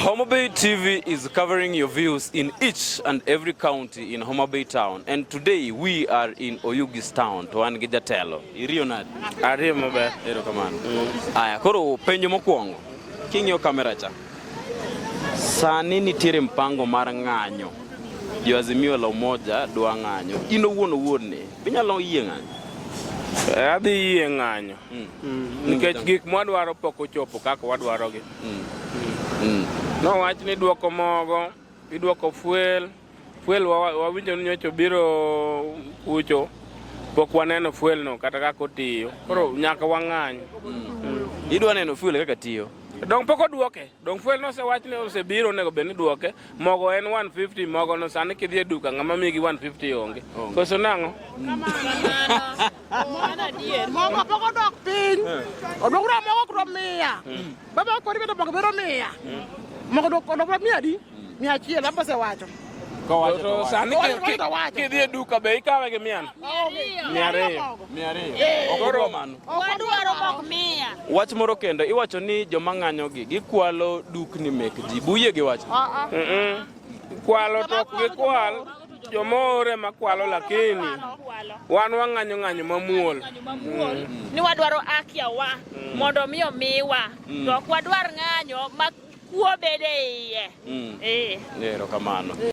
Homa Bay TV is covering your views in each and every county in Homa Bay town. And today we are in Oyugis town, to an Gijatelo. Irio nadi? Ario maber. Ero kamano. Aya, koro penjo mokwongo. King'iyo kamera cha. Sani nitiere mpango mar ng'anyo. Jo Azimio la Umoja dwa ng'anyo. In owuon ne. Binyalo yie ng'anyo? Adhi yie ng'anyo. Nikech gik mwadwaro pok ochopo kaka wadwarogi. Nowach ni duoko mogo, iduoko fuel wawinjo ni nyocha biro kucho, pok waneno fuel no kata kaka otiyo. Koro nyaka wang'any. Idwa neno fuel kaka tiyo? Dong pok oduoke. Dong fuel no osewach ni osebiro nego bed ni duoke. Mogo en 150, mogo no sani kidhi e duka ng'ama migi 150 onge. Koso nang'o? Mogo pok odok piny. Odokra mogo kuro 100. Baba kori bedo mogo biro 100. Mogo odokra 100 di? 100 apa osewacho. To sani kidhi e duka be ikawe gi 100. 200. Okoro mano. Wadwaro mogo 100. Wach moro kendo, iwacho ni joma ng'anyogi gikwalo dukni mek ji. Buye gi wacho? Kwalo to ok gikwal. Jomore makwalo lakini wan wang'anyo mamuol. Ni wadwaro akia wa mondo miyo miwa to ok wadwar ng'anyo ma kuo bede iye. Ero kamano.